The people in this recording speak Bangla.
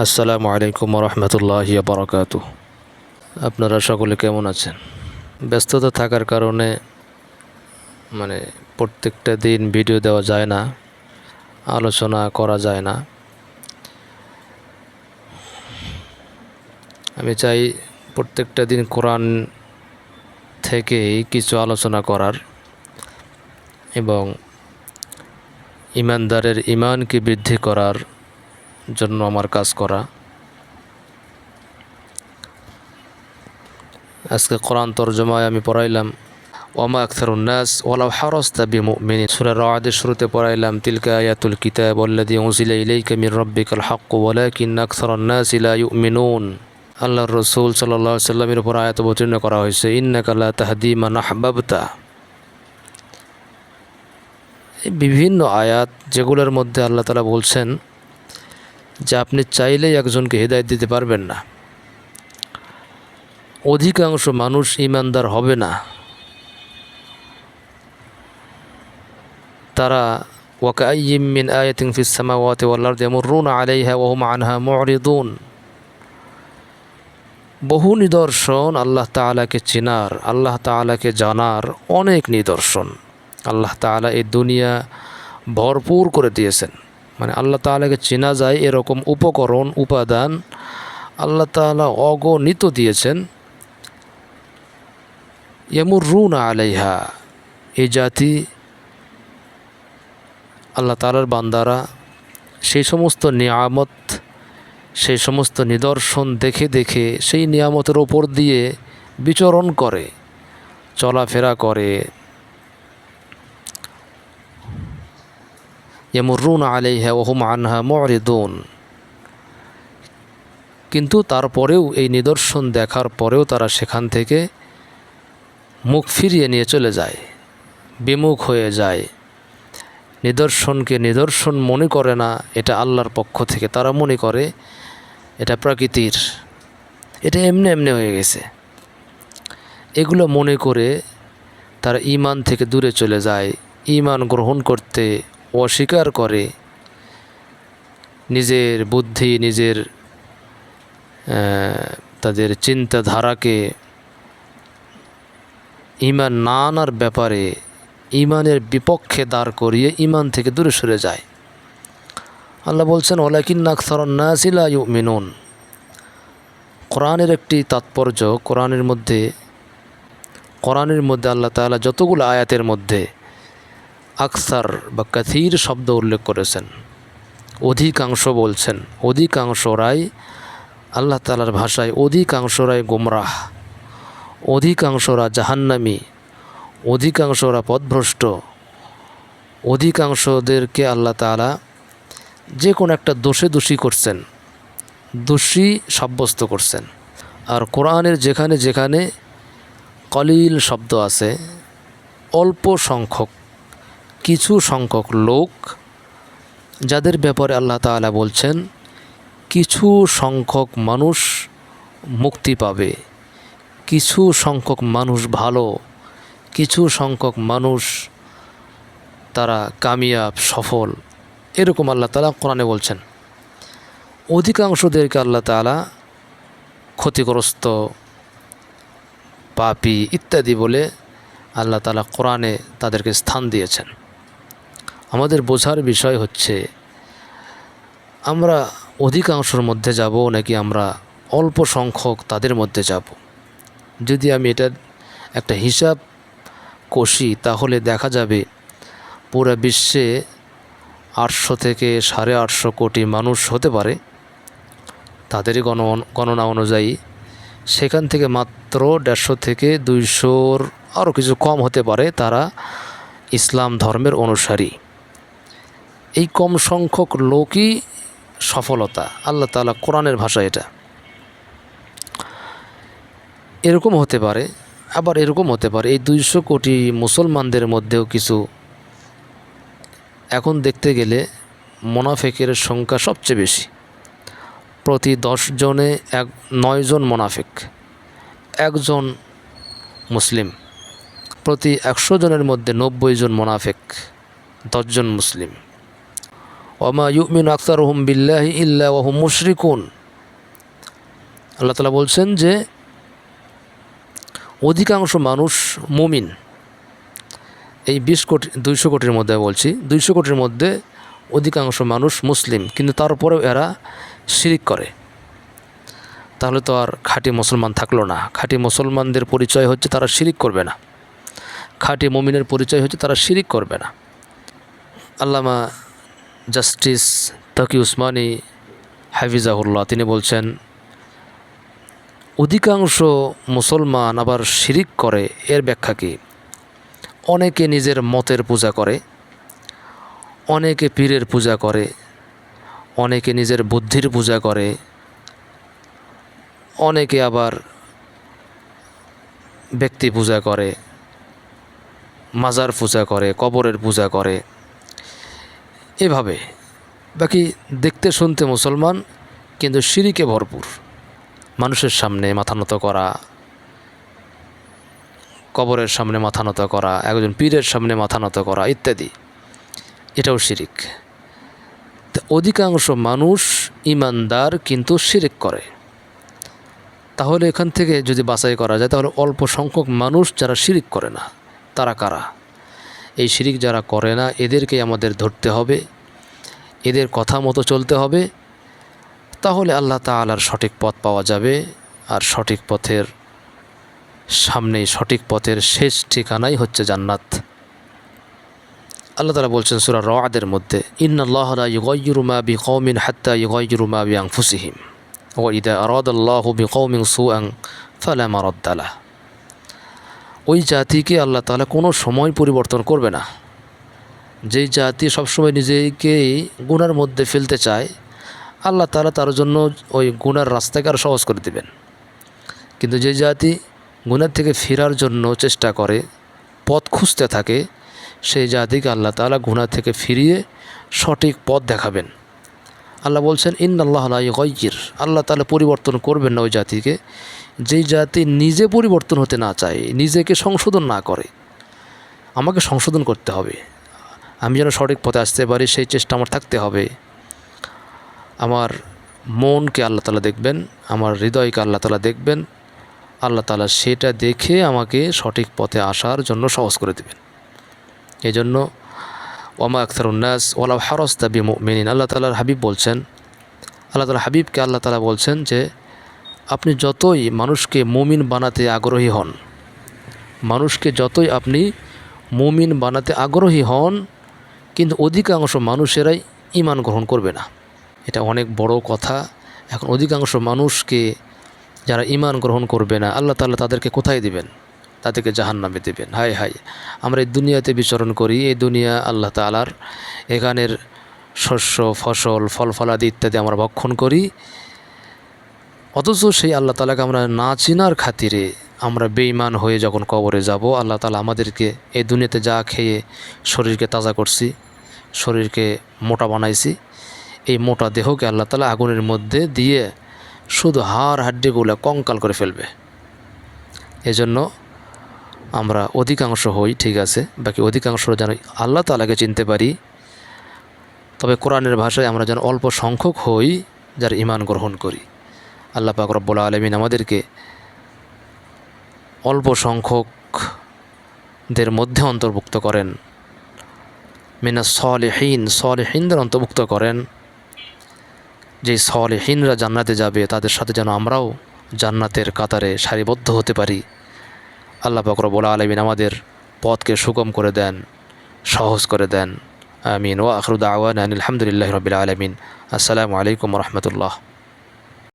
আসসালামু আলাইকুম রহমতুল্লাহি বারাকাতুহু। আপনারা সকলে কেমন আছেন? ব্যস্ততা থাকার কারণে প্রত্যেকটা দিন ভিডিও দেওয়া যায় না, আলোচনা করা যায় না। আমি চাই প্রত্যেকটা দিন কোরআন থেকেই কিছু আলোচনা করার এবং ইমানদারের ইমানকে বৃদ্ধি করার জন্য আমার কাজ করা। আজকে কোরআন তরজমায় আমি পড়াইলাম ওয়ামা আকসারুন নাস ওয়ালাউ হারাসতা বিমুমিনিন। সূরা রা'দের শুরুতে পড়াইলাম তিলকা আয়াতুল কিতাব ওয়াল্লাযী উনজিলা ইলাইকা মির রাব্বিকাল হাক্কু ওয়ালাকিন্না আকসারান নাসি লা ইউমিনুন। আল্লাহর রাসূল সাল্লাল্লাহু আলাইহি সাল্লামের উপর আয়াত অবতীর্ণ করা হয়েছে, ইন্নাকা লা তাহদি মান আহবাবতা। এই বিভিন্ন আয়াত যেগুলোর মধ্যে আল্লাহ তাআলা বলছেন যে আপনি চাইলেই একজনকে হিদায়াত দিতে পারবেন না। অধিকাংশ মানুষ ঈমানদার হবে না। তারা ওয়াকাইয়্যিম মিন আয়াতিন ফিস সামাওয়াতি ওয়াল আরদি ইয়ামুররুনা আলাইহা ওয়া হুম আনহা মুরিদুন। বহু নিদর্শন আল্লাহ তাআলাকে চেনার, আল্লাহ তাআলাকে জানার অনেক নিদর্শন আল্লাহ তাআলা এই দুনিয়া ভরপুর করে দিয়েছেন। আল্লাহ তাআলাকে চেনা যায় এরকম উপকরণ উপাদান আল্লাহ তাআলা অগণিত দিয়েছেন। ইয়ামুররুনা আলাইহা, এই জাতি আল্লাহ তাআলার বান্দারা সেই সমস্ত নিয়ামত, সেই সমস্ত নিদর্শন দেখে দেখে সেই নিয়ামতের ওপর দিয়ে বিচরণ করে, চলাফেরা করে। ইয়ামুররুনা আলাইহা ওয়া হুম আনহা মুরিদুন। কিন্তু তারপরেও এই নিদর্শন দেখার পরেও তারা সেখান থেকে মুখ ফিরিয়ে নিয়ে চলে যায়, বিমুখ হয়ে যায়। নিদর্শনকে নিদর্শন মনে করে না এটা আল্লাহর পক্ষ থেকে, তারা মনে করে এটা প্রকৃতির, এটা এমনি এমনি হয়ে গেছে। এগুলো মনে করে তারা ঈমান থেকে দূরে চলে যায়, ঈমান গ্রহণ করতে অস্বীকার করে। নিজের বুদ্ধি, নিজের তাদের চিন্তাধারাকে ঈমান না আনার ব্যাপারে ঈমানের বিপক্ষে দাঁড় করিয়ে ঈমান থেকে দূরে সরে যায়। আল্লাহ বলছেন ওয়ালাকিন্না আকসারান নাসি লা ইউমিনুন। কোরআনের একটি তাৎপর্য, কোরআনের মধ্যে আল্লাহ তাআলা যতগুলো আয়াতের মধ্যে আকসার বা কাসীর শব্দ উল্লেখ করেছেন, অধিকাংশ বলছেন, অধিকাংশরাই আল্লাহ তাআলার ভাষায় অধিকাংশরাই গোমরাহ, অধিকাংশরা জাহান্নামী, অধিকাংশরা পথভ্রষ্ট, অধিকাংশদেরকে আল্লাহ তাআলা যে কোনো একটা দোষী করছেন, দোষী সাব্যস্ত করছেন। আর কোরআনের যেখানে যেখানে কলিল শব্দ আছে, অল্প সংখ্যক, কিছু সংখ্যক লোক যাদের ব্যাপারে আল্লাহ তাআলা বলছেন কিছু সংখ্যক মানুষ মুক্তি পাবে, কিছু সংখ্যক মানুষ ভালো, কিছু সংখ্যক মানুষ তারা কামিয়াব, সফল, এরকম আল্লাহ তাআলা কোরআনে বলছেন। অধিকাংশদেরকে আল্লাহ তাআলা ক্ষতিগ্রস্ত, পাপী ইত্যাদি বলে আল্লাহ তাআলা কোরআনে তাদেরকে স্থান দিয়েছেন। আমাদের বোঝার বিষয় হচ্ছে আমরা অধিকাংশের মধ্যে যাব নাকি আমরা অল্প সংখ্যক তাদের মধ্যে যাব। যদি আমি এটার একটা হিসাব কষি তাহলে দেখা যাবে পুরো বিশ্বে 800 থেকে 850 কোটি মানুষ হতে পারে। তাদেরই গণনা অনুযায়ী সেখান থেকে মাত্র 150 থেকে 200 আরও কিছু কম হতে পারে তারা ইসলাম ধর্মের অনুসারী। এই কম সংখ্যক লোকই সফলতা, আল্লাহ তাআলা কোরআনের ভাষা এটা। এরকম হতে পারে, আবার এরকম হতে পারে এই 200 কোটি মুসলমানদের মধ্যেও কিছু, এখন দেখতে গেলে মুনাফিকের সংখ্যা সবচেয়ে বেশি। প্রতি 10 জনে 9 জন মুনাফিক, 1 জন মুসলিম। প্রতি 100 জনের মধ্যে 90 জন মুনাফিক, 10 জন মুসলিম। ওয়ামা ইউমিনু আকসারুহুম বিল্লাহি ইল্লা ওয়া হুম মুশরিকুন। আল্লাহ তাআলা বলছেন যে অধিকাংশ মানুষ মুমিন। এই 200 কোটির মধ্যে বলছি, 200 কোটির মধ্যে অধিকাংশ মানুষ মুসলিম, কিন্তু তারপরেও এরা শিরিক করে। তাহলে তো আর খাঁটি মুসলমান থাকলো না। খাঁটি মুসলমানদের পরিচয় হচ্ছে তারা শিরিক করবে না, খাঁটি মুমিনের পরিচয় হচ্ছে তারা শিরিক করবে না। আল্লামা জাস্টিস তকি উসমানী হাফিজাহুল্লাহ তিনি বলছেন, অধিকাংশ মুসলমান আবার শিরিক করে এর ব্যাখ্যা কী? অনেকে নিজের মতের পূজা করে, অনেকে পীরের পূজা করে, অনেকে নিজের বুদ্ধির পূজা করে, অনেকে আবার ব্যক্তি পূজা করে, মাজার পূজা করে, কবরের পূজা করে। এভাবে বাকি দেখতে শুনতে মুসলমান, কিন্তু শিরিকে ভরপুর। মানুষের সামনে মাথা নত করা, কবরের সামনে মাথা নত করা, একজন পীরের সামনে মাথা নত করা ইত্যাদি, এটাও শিরিক। অধিকাংশ মানুষ ইমানদার কিন্তু শিরিক করে। তাহলে এখান থেকে যদি বাছাই করা যায়, তাহলে অল্প সংখ্যক মানুষ যারা শিরিক করে না, তারা কারা? এই শিরিক যারা করে না এদেরকে আমাদের ধরতে হবে, এদের কথা মতো চলতে হবে। তাহলে আল্লাহ তাআলার সঠিক পথ পাওয়া যাবে। আর সঠিক পথের সামনেই, সঠিক পথের শেষ ঠিকানাই হচ্ছে জান্নাত। আল্লাহ তাআলা বলছেন সূরা রা'দের মধ্যে, ইন্নাল্লাহা লা ইউগাইয়িরু মা বিকওমিন হাত্তা ইউগাইয়িরু মা বিআনফুসিহিম ওয়া ইযা আরাদাল্লাহু বিকওমিন সুআন ফালা মারাদ্দা লাহু। ওই জাতিকে আল্লাহ তাআলা কোনো সময় পরিবর্তন করবে না। যেই জাতি সবসময় নিজেকে গুনার মধ্যে ফেলতে চায়, আল্লাহ তাআলা তার জন্য ওই গুনার রাস্তাকে আরও সহজ করে দেবেন। কিন্তু যে জাতি গুনার থেকে ফেরার জন্য চেষ্টা করে, পথ খুঁজতে থাকে, সেই জাতিকে আল্লাহ তাআলা গুনাহ থেকে ফিরিয়ে সঠিক পথ দেখাবেন। আল্লাহ বলছেন ইন্নাল্লাহা লা ইউগাইয়ির, আল্লাহ তাআলা পরিবর্তন করবেন না ওই জাতিকে যেই জাতি নিজে পরিবর্তন হতে না চায়, নিজেকে সংশোধন না করে। আমাকে সংশোধন করতে হবে, আমি যেন সঠিক পথে আসতে পারি সেই চেষ্টা আমার থাকতে হবে। আমার মনকে আল্লাহ তাআলা দেখবেন, আমার হৃদয়কে আল্লাহ তাআলা দেখবেন। আল্লাহ তাআলা সেটা দেখে আমাকে সঠিক পথে আসার জন্য সহজ করে দেবেন। এই জন্য ওয়ামা আকসারুন নাস ওয়ালাউ হারাসতা বিমুমিনিন, আল্লাহ তাআলার হাবিব বলছেন, আল্লাহ তাআলা হাবিবকে আল্লাহ তাআলা বলছেন যে আপনি যতই মানুষকে মুমিন বানাতে আগ্রহী হন, মানুষকে যতই আপনি মুমিন বানাতে আগ্রহী হন, কিন্তু অধিকাংশ মানুষেরাই ঈমান গ্রহণ করবে না। এটা অনেক বড় কথা। এখন অধিকাংশ মানুষকে যারা ঈমান গ্রহণ করবে না, আল্লাহ তাআলা তাদেরকে কোথায় দিবেন? তাদেরকে জাহান্নামে দেবেন। হায় হায়, আমরা এই দুনিয়াতে বিচরণ করি, এই দুনিয়া আল্লাহ তাআলার, এখানের শস্য, ফসল, ফল ফলাদি ইত্যাদি আমরা ভক্ষণ করি, অথচ সেই আল্লাহ তাআলাকে আমরা না চিনার খাতিরে আমরা বেঈমান হয়ে যখন কবরে যাব, আল্লাহ তাআলা আমাদেরকে এই দুনিয়াতে যা খেয়ে শরীরকে তাজা করছি, শরীরকে মোটা বানাইছি, এই মোটা দেহকে আল্লাহ তাআলা আগুনের মধ্যে দিয়ে শুধু হাড় হাড্ডিগুলো কঙ্কাল করে ফেলবে। এজন্য আমরা অধিকাংশ হই ঠিক আছে, বাকি অধিকাংশ যেন আল্লাহ তাআলাকে চিনতে পারি। তবে কোরআনের ভাষায় আমরা যেন অল্প সংখ্যক হই যারা ঈমান গ্রহণ করি। আল্লাহ পাক রব্বুল আলামিন আমাদেরকে অল্প সংখ্যকদের মধ্যে অন্তর্ভুক্ত করেন, মিনাস সালিহিন, সালিহিনদের অন্তর্ভুক্ত করেন। যে সালিহিনরা জান্নাতে যাবে তাদের সাথে যেন আমরাও জান্নাতের কাতারে সারিবদ্ধ হতে পারি। আল্লাহ পাক রব্বুল আলামিন আমাদের পথকে সুগম করে দেন, সহজ করে দেন। আমিন। ওয়া আখিরু দাওয়ানা আনিল হামদুলিল্লাহি রাব্বিল আলামিন। আসসালামু আলাইকুম ওয়া রাহমাতুল্লাহ।